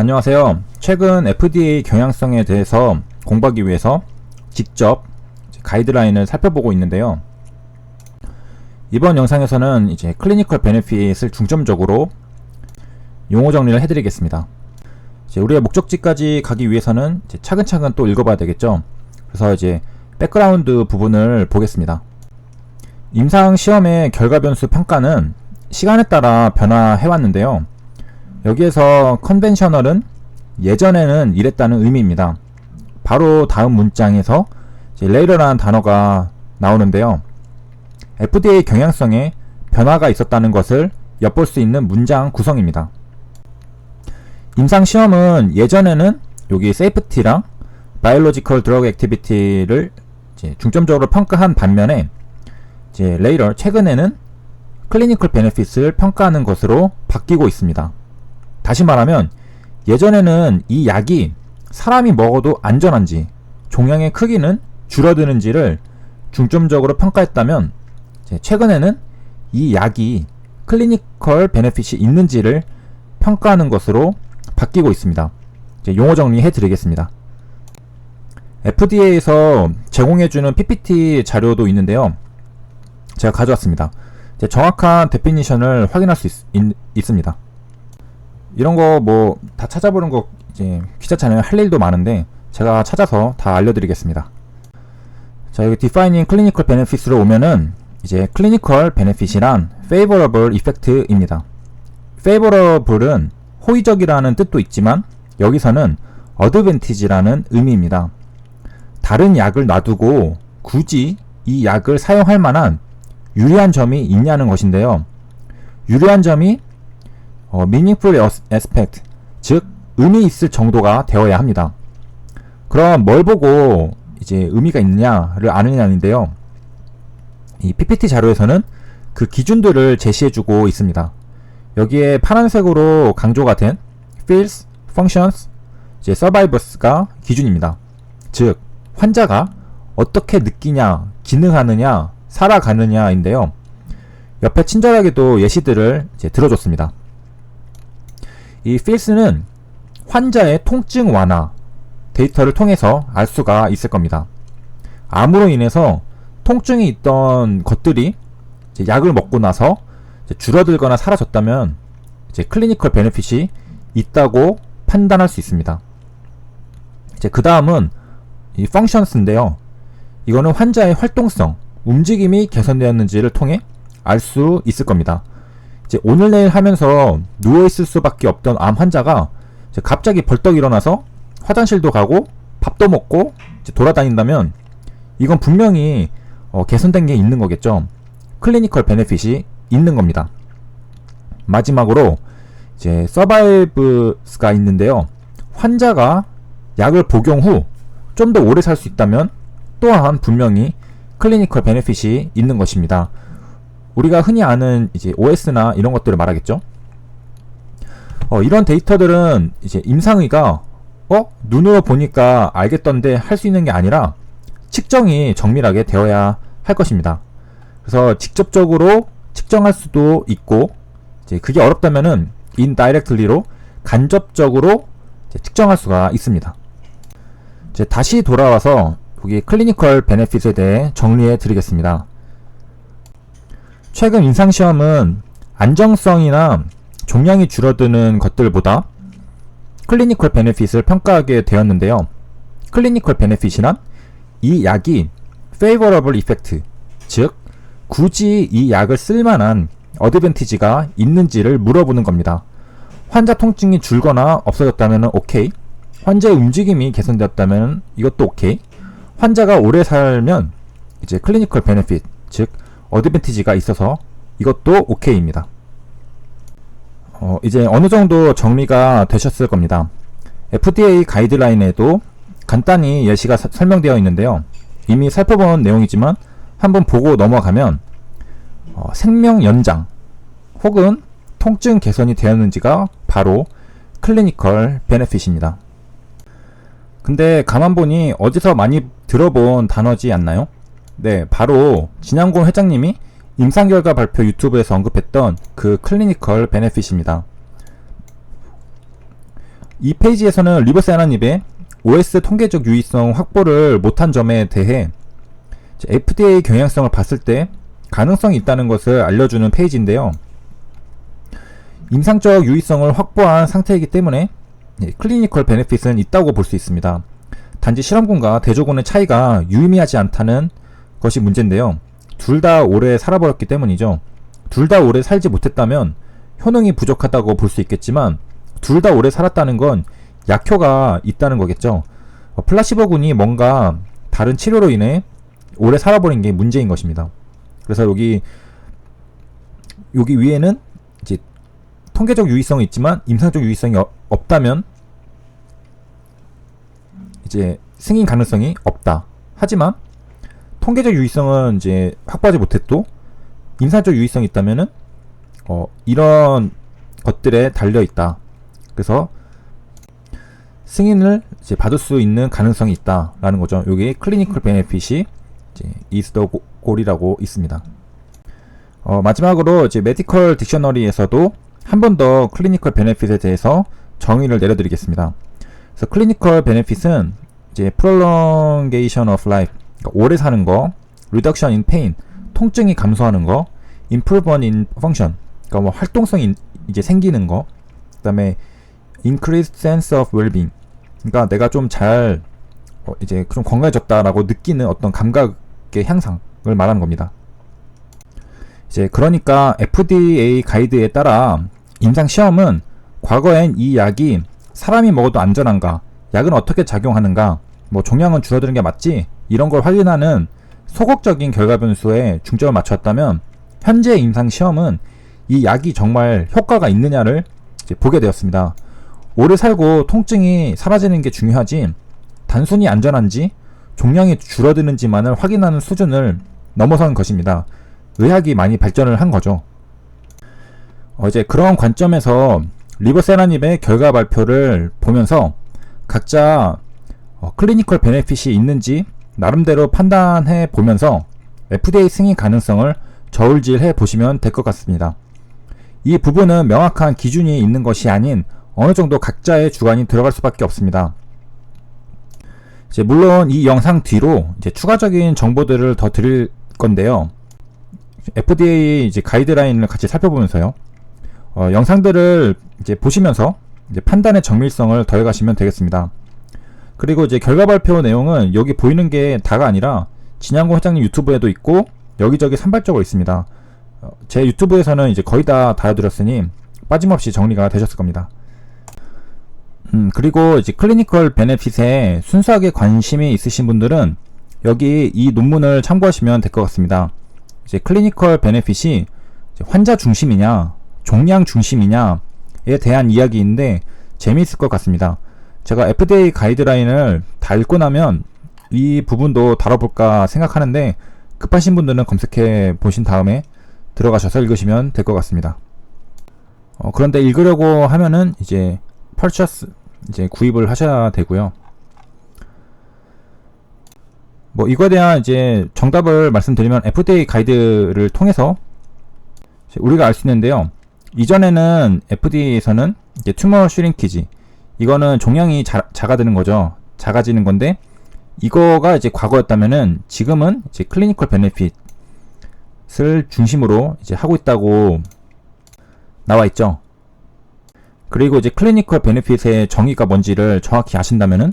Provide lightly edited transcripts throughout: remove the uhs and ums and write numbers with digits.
안녕하세요. 최근 FDA 경향성에 대해서 공부하기 위해서 직접 가이드라인을 살펴보고 있는데요. 이번 영상에서는 이제 클리니컬 베네핏을 중점적으로 용어 정리를 해드리겠습니다. 이제 우리의 목적지까지 가기 위해서는 이제 차근차근 또 읽어봐야 되겠죠. 그래서 이제 백그라운드 부분을 보겠습니다. 임상 시험의 결과 변수 평가는 시간에 따라 변화해왔는데요. 여기에서 컨벤셔널은 예전에는 이랬다는 의미입니다. 바로 다음 문장에서 later라는 단어가 나오는데요. FDA 경향성에 변화가 있었다는 것을 엿볼 수 있는 문장 구성입니다. 임상 시험은 예전에는 여기 safety랑 biological drug activity를 중점적으로 평가한 반면에 later 최근에는 clinical benefits를 평가하는 것으로 바뀌고 있습니다. 다시 말하면 예전에는 이 약이 사람이 먹어도 안전한지 종양의 크기는 줄어드는지를 중점적으로 평가했다면 최근에는 이 약이 클리니컬 베네핏이 있는지를 평가하는 것으로 바뀌고 있습니다. 용어 정리해 드리겠습니다. FDA에서 제공해주는 PPT 자료도 있는데요. 제가 가져왔습니다. 정확한 데피니션을 확인할 수 있습니다. 이런 거 뭐 다 찾아보는 거 이제 귀찮잖아요. 할 일도 많은데 제가 찾아서 다 알려드리겠습니다. 자, 여기 defining clinical benefits로 오면은 이제 clinical benefit이란 favorable effect입니다. favorable은 호의적이라는 뜻도 있지만 여기서는 advantage라는 의미입니다. 다른 약을 놔두고 굳이 이 약을 사용할 만한 유리한 점이 있냐는 것인데요. 유리한 점이 meaningful aspect, 즉 의미 있을 정도가 되어야 합니다. 그럼 뭘 보고 이제 의미가 있느냐를 아느냐인데요. 이 PPT 자료에서는 그 기준들을 제시해주고 있습니다. 여기에 파란색으로 강조가 된 feels, functions, 이제 survivors가 기준입니다. 즉 환자가 어떻게 느끼냐, 기능하느냐, 살아가느냐인데요. 옆에 친절하게도 예시들을 이제 들어줬습니다. 이 feels는 환자의 통증 완화 데이터를 통해서 알 수가 있을 겁니다. 암으로 인해서 통증이 있던 것들이 이제 약을 먹고 나서 이제 줄어들거나 사라졌다면 이제 클리니컬 베네핏이 있다고 판단할 수 있습니다. 이제 그 다음은 이 functions인데요. 이거는 환자의 활동성, 움직임이 개선되었는지를 통해 알 수 있을 겁니다. 이제 오늘 내일 하면서 누워있을 수밖에 없던 암 환자가 이제 갑자기 벌떡 일어나서 화장실도 가고 밥도 먹고 이제 돌아다닌다면 이건 분명히 개선된 게 있는 거겠죠. 클리니컬 베네핏이 있는 겁니다. 마지막으로 이제 서바이브스가 있는데요. 환자가 약을 복용 후 좀 더 오래 살 수 있다면 또한 분명히 클리니컬 베네핏이 있는 것입니다. 우리가 흔히 아는 이제 OS나 이런 것들을 말하겠죠. 이런 데이터들은 이제 임상의가 눈으로 보니까 알겠던데 할 수 있는 게 아니라 측정이 정밀하게 되어야 할 것입니다. 그래서 직접적으로 측정할 수도 있고 이제 그게 어렵다면은 indirectly로 간접적으로 이제 측정할 수가 있습니다. 이제 다시 돌아와서 여기 클리니컬 베네핏에 대해 정리해 드리겠습니다. 최근 임상시험은 안정성이나 종양이 줄어드는 것들보다 클리니컬 베네핏을 평가하게 되었는데요. 클리니컬 베네핏이란 이 약이 favorable effect, 즉 굳이 이 약을 쓸만한 어드밴티지가 있는지를 물어보는 겁니다. 환자 통증이 줄거나 없어졌다면 오케이, 환자의 움직임이 개선되었다면 이것도 오케이, 환자가 오래 살면 이제 클리니컬 베네핏, 즉 어드밴티지가 있어서 이것도 오케이입니다. 이제 어느 정도 정리가 되셨을 겁니다. FDA 가이드라인에도 간단히 예시가 설명되어 있는데요. 이미 살펴본 내용이지만 한번 보고 넘어가면 생명 연장 혹은 통증 개선이 되었는지가 바로 클리니컬 베네핏입니다. 근데 가만 보니 어디서 많이 들어본 단어지 않나요? 네, 바로 진양곤 회장님이 임상결과 발표 유튜브에서 언급했던 그 클리니컬 베네핏입니다. 이 페이지에서는 리버스 애나닙의 OS 통계적 유의성 확보를 못한 점에 대해 FDA 경향성을 봤을 때 가능성이 있다는 것을 알려주는 페이지인데요. 임상적 유의성을 확보한 상태이기 때문에 클리니컬 베네핏은 있다고 볼 수 있습니다. 단지 실험군과 대조군의 차이가 유의미하지 않다는 것이 문제인데요. 둘 다 오래 살아버렸기 때문이죠. 둘 다 오래 살지 못했다면 효능이 부족하다고 볼 수 있겠지만 둘 다 오래 살았다는 건 약효가 있다는 거겠죠. 플라시보군이 뭔가 다른 치료로 인해 오래 살아버린 게 문제인 것입니다. 그래서 여기 위에는 이제 통계적 유의성이 있지만 임상적 유의성이 없다면 이제 승인 가능성이 없다. 하지만 통계적 유의성은 이제 확보하지 못했도 임상적 유의성이 있다면은 이런 것들에 달려 있다. 그래서 승인을 이제 받을 수 있는 가능성이 있다라는 거죠. 여기 클리니컬 베네핏이 이제 is the goal이라고 있습니다. 마지막으로 이제 메디컬 딕셔너리에서도 한 번 더 클리니컬 베네핏에 대해서 정의를 내려드리겠습니다. 그래서 클리니컬 베네핏은 이제 prolongation of life, 그러니까 오래 사는 거, reduction in pain, 통증이 감소하는 거, improvement in function, 그러니까 뭐 활동성이 이제 생기는 거, 그다음에 increased sense of well-being, 그러니까 내가 좀 잘 이제 좀 건강해졌다라고 느끼는 어떤 감각의 향상을 말하는 겁니다. 이제 그러니까 FDA 가이드에 따라 임상 시험은 과거엔 이 약이 사람이 먹어도 안전한가, 약은 어떻게 작용하는가, 뭐 종양은 줄어드는 게 맞지, 이런 걸 확인하는 소극적인 결과 변수에 중점을 맞췄다면 현재 임상 시험은 이 약이 정말 효과가 있느냐를 이제 보게 되었습니다. 오래 살고 통증이 사라지는 게 중요하지 단순히 안전한지 종양이 줄어드는지만을 확인하는 수준을 넘어선 것입니다. 의학이 많이 발전을 한 거죠. 이제 그런 관점에서 리버스 애나닙의 결과 발표를 보면서 각자 클리니컬 베네핏이 있는지 나름대로 판단해 보면서 FDA 승인 가능성을 저울질해 보시면 될 것 같습니다. 이 부분은 명확한 기준이 있는 것이 아닌 어느 정도 각자의 주관이 들어갈 수밖에 없습니다. 이제 물론 이 영상 뒤로 이제 추가적인 정보들을 더 드릴 건데요. FDA 이제 가이드라인을 같이 살펴보면서요. 영상들을 이제 보시면서 이제 판단의 정밀성을 더해가시면 되겠습니다. 그리고 이제 결과 발표 내용은 여기 보이는 게 다가 아니라 진양고 회장님 유튜브에도 있고 여기저기 산발적으로 있습니다. 제 유튜브에서는 이제 거의 다 다뤄드렸으니 빠짐없이 정리가 되셨을 겁니다. 그리고 이제 클리니컬 베네핏에 순수하게 관심이 있으신 분들은 여기 이 논문을 참고하시면 될 것 같습니다. 이제 클리니컬 베네핏이 환자 중심이냐 종양 중심이냐에 대한 이야기인데 재미있을 것 같습니다. 제가 FDA 가이드라인을 다 읽고 나면 이 부분도 다뤄볼까 생각하는데 급하신 분들은 검색해 보신 다음에 들어가셔서 읽으시면 될 것 같습니다. 그런데 읽으려고 하면은 이제 purchase 이제 구입을 하셔야 되고요. 뭐 이거에 대한 이제 정답을 말씀드리면 FDA 가이드를 통해서 우리가 알 수 있는데요. 이전에는 FDA에서는 이제 튜머 슈링키지, 이거는 종양이 작아지는 거죠. 작아지는 건데 이거가 이제 과거였다면은 지금은 이제 클리니컬 베네핏을 중심으로 이제 하고 있다고 나와 있죠. 그리고 이제 클리니컬 베네핏의 정의가 뭔지를 정확히 아신다면은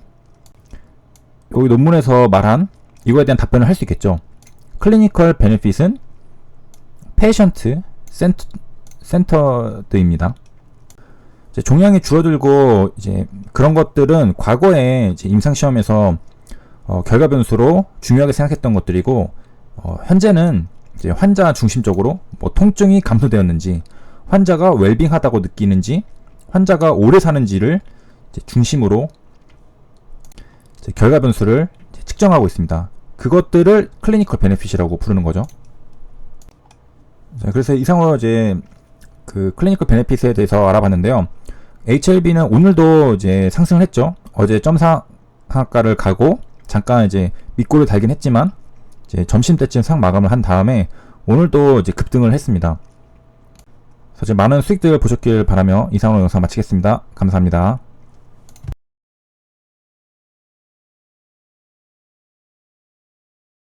여기 논문에서 말한 이거에 대한 답변을 할 수 있겠죠. 클리니컬 베네핏은 페이션트 센터드입니다. 종양이 줄어들고 이제 그런 것들은 과거에 이제 임상시험에서 결과 변수로 중요하게 생각했던 것들이고, 현재는 이제 환자 중심적으로 뭐 통증이 감소되었는지, 환자가 웰빙하다고 느끼는지, 환자가 오래 사는지를 이제 중심으로 이제 결과 변수를 이제 측정하고 있습니다. 그것들을 클리니컬 베네핏이라고 부르는 거죠. 자, 그래서 이상으로 이제 그 클리니컬 베네핏에 대해서 알아봤는데요. HLB는 오늘도 이제 상승을 했죠. 어제 점상한가를 가고 잠깐 이제 밑골을 달긴 했지만 이제 점심 때쯤 상 마감을 한 다음에 오늘도 이제 급등을 했습니다. 그래서 이제 많은 수익들 보셨길 바라며 이상으로 영상 마치겠습니다. 감사합니다.